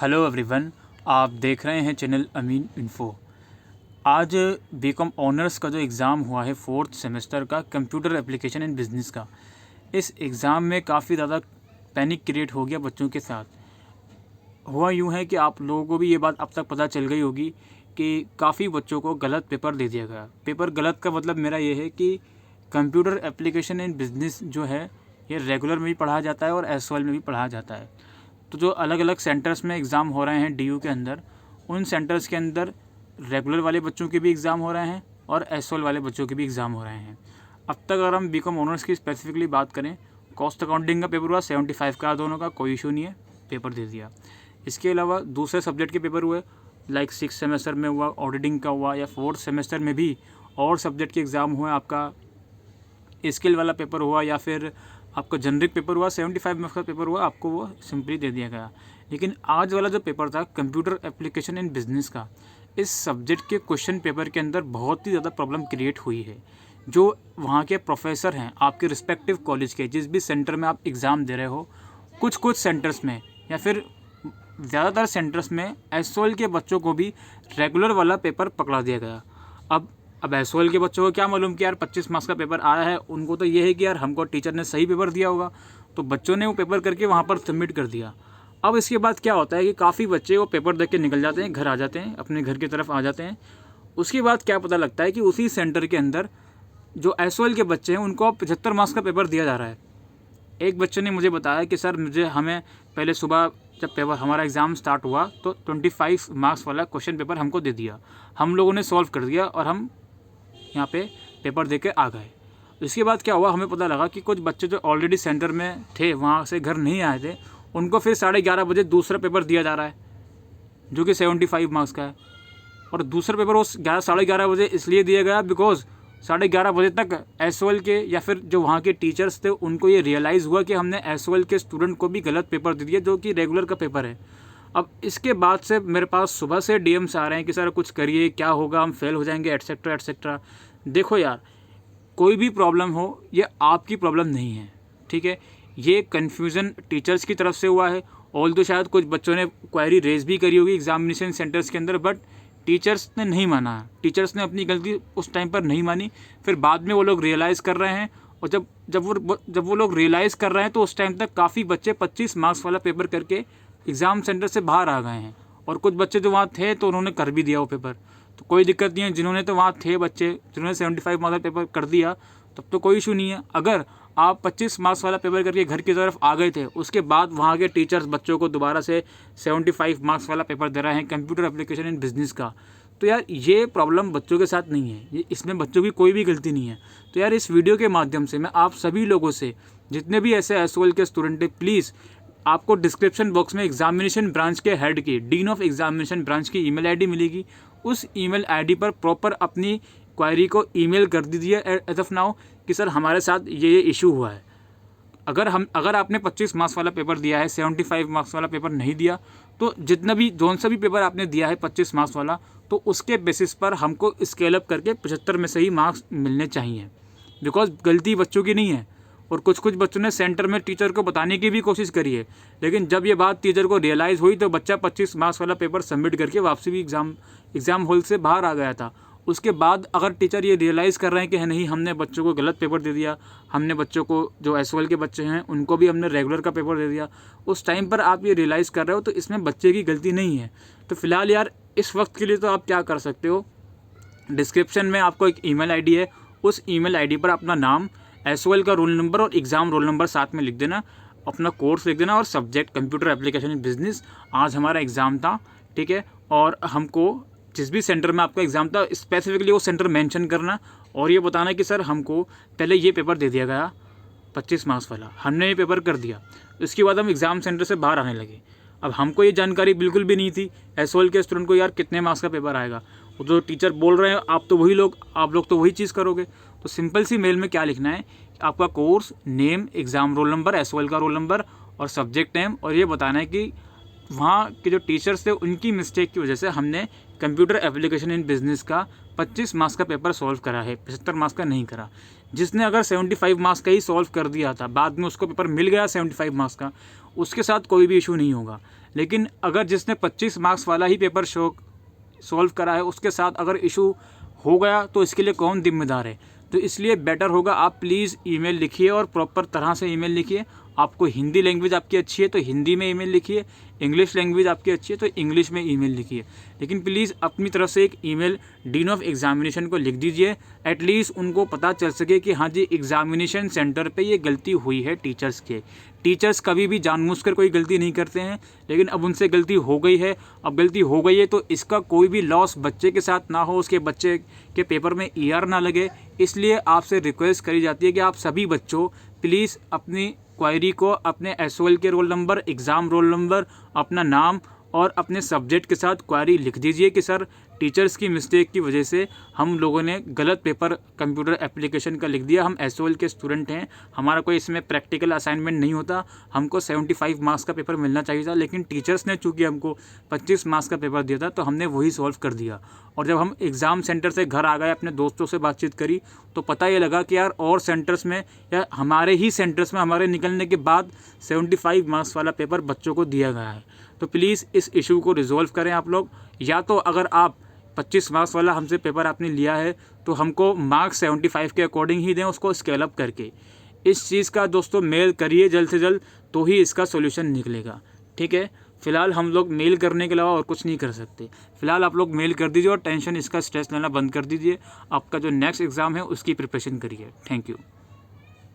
Hello everyone, आप देख रहे हैं चैनल अमीन इन्फो। आज बीकॉम ऑनर्स का जो एग्ज़ाम हुआ है 4th सेमेस्टर का कंप्यूटर एप्लीकेशन इन बिज़नेस का, इस एग्ज़ाम में काफ़ी ज़्यादा पैनिक क्रिएट हो गया बच्चों के साथ। हुआ यूँ है कि आप लोगों को भी ये बात अब तक पता चल गई होगी कि काफ़ी बच्चों को गलत पेपर दे दिया गया। पेपर गलत का मतलब मेरा ये है कि कंप्यूटर एप्लीकेशन इन बिज़नेस जो है ये रेगुलर में भी पढ़ाया जाता है और एसओएल में भी पढ़ाया जाता है। तो जो अलग अलग सेंटर्स में एग्ज़ाम हो रहे हैं डीयू के अंदर, उन सेंटर्स के अंदर रेगुलर वाले बच्चों के भी एग्ज़ाम हो रहे हैं और एसओएल वाले बच्चों के भी एग्ज़ाम हो रहे हैं। अब तक अगर हम बीकॉम ऑनर्स की स्पेसिफिकली बात करें, कॉस्ट अकाउंटिंग का पेपर हुआ 75 का, दोनों का कोई इशू नहीं है, पेपर दे दिया। इसके अलावा दूसरे सब्जेक्ट के पेपर हुए, लाइक 6th सेमेस्टर में हुआ, ऑडिटिंग का हुआ, या 4th सेमेस्टर में भी और सब्जेक्ट के एग्ज़ाम हुए, आपका स्किल वाला पेपर हुआ या फिर आपका जनरिक पेपर हुआ, 75 मार्क्स का पेपर हुआ, आपको वो सिंपली दे दिया गया। लेकिन आज वाला जो पेपर था कंप्यूटर एप्लीकेशन इन बिज़नेस का, इस सब्जेक्ट के क्वेश्चन पेपर के अंदर बहुत ही ज़्यादा प्रॉब्लम क्रिएट हुई है। जो वहाँ के प्रोफेसर हैं आपके रिस्पेक्टिव कॉलेज के, जिस भी सेंटर में आप एग्ज़ाम दे रहे हो, कुछ सेंटर्स में या फिर ज़्यादातर सेंटर्स में एसओएल के बच्चों को भी रेगुलर वाला पेपर पकड़ा दिया गया। अब एसओएल के बच्चों को क्या मालूम कि यार 25 मार्क्स का पेपर आया है, उनको तो ये है कि यार हमको टीचर ने सही पेपर दिया होगा, तो बच्चों ने वो पेपर करके वहाँ पर सबमिट कर दिया। अब इसके बाद क्या होता है कि काफ़ी बच्चे वो पेपर देख के निकल जाते हैं, घर आ जाते हैं, अपने घर की तरफ आ जाते हैं। उसके बाद क्या पता लगता है कि उसी सेंटर के अंदर जो एसओएल के बच्चे हैं उनको अब 75 मार्क्स का पेपर दिया जा रहा है। एक बच्चे ने मुझे बताया कि सर हमें पहले सुबह जब पेपर हमारा एग्ज़ाम स्टार्ट हुआ तो 25 मार्क्स वाला क्वेश्चन पेपर हमको दे दिया, हम लोगों ने सॉल्व कर दिया और हम यहाँ पे पेपर दे के आ गए। इसके बाद क्या हुआ, हमें पता लगा कि कुछ बच्चे जो ऑलरेडी सेंटर में थे, वहाँ से घर नहीं आए थे, उनको फिर 11:30 बजे दूसरा पेपर दिया जा रहा है जो कि 75 मार्क्स का है। और दूसरा पेपर वो 11:30 बजे इसलिए दिया गया बिकॉज 11:30 बजे तक एसओएल के या फिर जो वहाँ के टीचर्स थे उनको ये रियलाइज़ हुआ कि हमने एसओएल के स्टूडेंट को भी गलत पेपर दे दिया जो कि रेगुलर का पेपर है। अब इसके बाद से मेरे पास सुबह से डीएम्स आ रहे हैं कि सर कुछ करिए, क्या होगा, हम फेल हो जाएंगे, एटसेट्रा एटसेट्रा। देखो यार, कोई भी प्रॉब्लम हो, ये आपकी प्रॉब्लम नहीं है, ठीक है। ये कन्फ्यूज़न टीचर्स की तरफ से हुआ है। ऑल तो शायद कुछ बच्चों ने क्वेरी रेज भी करी होगी एग्जामिनेशन सेंटर्स के अंदर, बट टीचर्स ने नहीं माना। टीचर्स ने अपनी गलती उस टाइम पर नहीं मानी, फिर बाद में वो लोग रियलाइज़ कर रहे हैं। और जब वो लोग रियलाइज़ कर रहे हैं तो उस टाइम तक काफ़ी बच्चे 25 मार्क्स वाला पेपर करके एग्ज़ाम सेंटर से बाहर आ गए हैं। और कुछ बच्चे जो वहाँ थे तो उन्होंने कर भी दिया वो पेपर, तो कोई दिक्कत नहीं है। जिन्होंने तो वहाँ थे बच्चे जिन्होंने 75 मार्क्स वाला पेपर कर दिया, तब तो कोई इशू नहीं है। अगर आप 25 मार्क्स वाला पेपर करके घर की तरफ आ गए थे, उसके बाद वहाँ के टीचर्स बच्चों को दोबारा से 75 मार्क्स वाला पेपर दे रहे हैं कंप्यूटर एप्लीकेशन इन बिज़नेस का, तो यार ये प्रॉब्लम बच्चों के साथ नहीं है, ये इसमें बच्चों की कोई भी गलती नहीं है। तो यार इस वीडियो के माध्यम से मैं आप सभी लोगों से, जितने भी ऐसे एसओएल के स्टूडेंट हैं, प्लीज़ आपको डिस्क्रिप्शन बॉक्स में एग्जामिनेशन ब्रांच के हेड की, डीन ऑफ एग्जामिनेशन ब्रांच की ईमेल आईडी मिलेगी। उस ईमेल आईडी पर प्रॉपर अपनी क्वेरी को ईमेल कर दीजिए एज ऑफ नाउ कि सर हमारे साथ ये इशू हुआ है। अगर आपने 25 मार्क्स वाला पेपर दिया है, 75 मार्क्स वाला पेपर नहीं दिया, तो जितना भी जोन सा भी पेपर आपने दिया है 25 मार्क्स वाला, तो उसके बेसिस पर हमको स्केल अप करके 75 में से ही मार्क्स मिलने चाहिए, बिकॉज गलती बच्चों की नहीं है। और कुछ बच्चों ने सेंटर में टीचर को बताने की भी कोशिश करी है, लेकिन जब ये बात टीचर को रियलाइज़ हुई तो बच्चा 25 मार्क्स वाला पेपर सबमिट करके वापसी भी एग्ज़ाम हॉल से बाहर आ गया था। उसके बाद अगर टीचर ये रियलाइज़ कर रहे हैं कि नहीं, हमने बच्चों को गलत पेपर दे दिया, हमने बच्चों को जो एसओएल के बच्चे हैं उनको भी हमने रेगुलर का पेपर दे दिया, उस टाइम पर आप ये रियलाइज़ कर रहे हो, तो इसमें बच्चे की गलती नहीं है। तो फिलहाल यार इस वक्त के लिए तो आप क्या कर सकते हो, डिस्क्रिप्शन में आपको एक ईमेल आईडी है, उस ईमेल आईडी पर अपना नाम, एसओएल का रोल नंबर और एग्ज़ाम रोल नंबर साथ में लिख देना, अपना कोर्स लिख देना और subject computer application in business. आज हमारा एग्ज़ाम था, ठीक है, और हमको जिस भी सेंटर में आपका एग्ज़ाम था स्पेसिफिकली वो सेंटर मेंशन करना और ये बताना कि सर हमको पहले ये पेपर दे दिया गया 25 मार्क्स वाला, हमने ये पेपर कर दिया। उसके बाद हम एग्ज़ाम सेंटर से बाहर आने लगे। अब हमको ये जानकारी बिल्कुल भी नहीं थी एसओएल के स्टूडेंट को यार कितने मार्क्स का पेपर आएगा। वो जो टीचर बोल रहे हैं आप लोग तो वही चीज़ करोगे। तो सिंपल सी मेल में क्या लिखना है, आपका course name, exam roll number, SOL का रोल नंबर और सब्जेक्ट नेम, और ये बताना है कि वहाँ के जो टीचर्स थे उनकी मिस्टेक की वजह से हमने कंप्यूटर एप्लीकेशन इन बिज़नेस का 25 मार्क्स का पेपर सॉल्व करा है, 75 मार्क्स का नहीं करा। जिसने अगर 75 मार्क्स का ही सॉल्व कर दिया था, बाद में उसको पेपर मिल गया 75 मार्क्स का, उसके साथ कोई भी इशू नहीं होगा। लेकिन अगर जिसने 25 मार्क्स वाला ही पेपर सॉल्व करा है उसके साथ अगर इशू हो गया तो इसके लिए कौन जिम्मेदार है। तो इसलिए बेटर होगा आप प्लीज़ ईमेल लिखिए और प्रॉपर तरह से ईमेल लिखिए। आपको हिंदी लैंग्वेज आपकी अच्छी है तो हिंदी में ईमेल लिखिए, इंग्लिश लैंग्वेज आपकी अच्छी है तो इंग्लिश में ईमेल लिखिए। लेकिन प्लीज़ अपनी तरफ से एक ईमेल डीन ऑफ एग्जामिनेशन को लिख दीजिए, एटलीस्ट उनको पता चल सके कि हाँ जी एग्जामिनेशन सेंटर पे ये गलती हुई है टीचर्स के। टीचर्स कभी भी जानबूझकर कोई गलती नहीं करते हैं, लेकिन अब उनसे गलती हो गई है। अब गलती हो गई है तो इसका कोई भी लॉस बच्चे के साथ ना हो, उसके बच्चे के पेपर में ER ना लगे। इसलिए आपसे रिक्वेस्ट करी जाती है कि आप सभी बच्चों प्लीज़ अपनी क्वायरी को अपने SOL के roll number, exam roll number, अपना नाम और अपने सब्जेक्ट के साथ क्वायरी लिख दीजिए कि सर टीचर्स की मिस्टेक की वजह से हम लोगों ने गलत पेपर कंप्यूटर एप्लीकेशन का लिख दिया। हम SOL के स्टूडेंट हैं, हमारा कोई इसमें प्रैक्टिकल असाइनमेंट नहीं होता, हमको 75 मार्क्स का पेपर मिलना चाहिए था, लेकिन टीचर्स ने चूँकि हमको 25 मार्क्स का पेपर दिया था तो हमने वही सॉल्व कर दिया। और जब हम एग्ज़ाम सेंटर से घर आ गए, अपने दोस्तों से बातचीत करी तो पता ये लगा कि यार और सेंटर्स में या हमारे ही सेंटर्स में हमारे निकलने के बाद 75 मार्क्स वाला पेपर बच्चों को दिया गया है। तो प्लीज़ इस इशू को रिजॉल्व करें आप लोग। या तो अगर आप 25 मार्क्स वाला हमसे पेपर आपने लिया है तो हमको मार्क्स 75 के अकॉर्डिंग ही दें, उसको स्केल अप करके। इस चीज़ का दोस्तों मेल करिए जल्द से जल्द, तो ही इसका सॉल्यूशन निकलेगा। ठीक है, फ़िलहाल हम लोग मेल करने के अलावा और कुछ नहीं कर सकते। फ़िलहाल आप लोग मेल कर दीजिए और टेंशन इसका स्ट्रेस लेना बंद कर दीजिए। आपका जो नेक्स्ट एग्ज़ाम है उसकी प्रिपरेशन करिए। Thank you.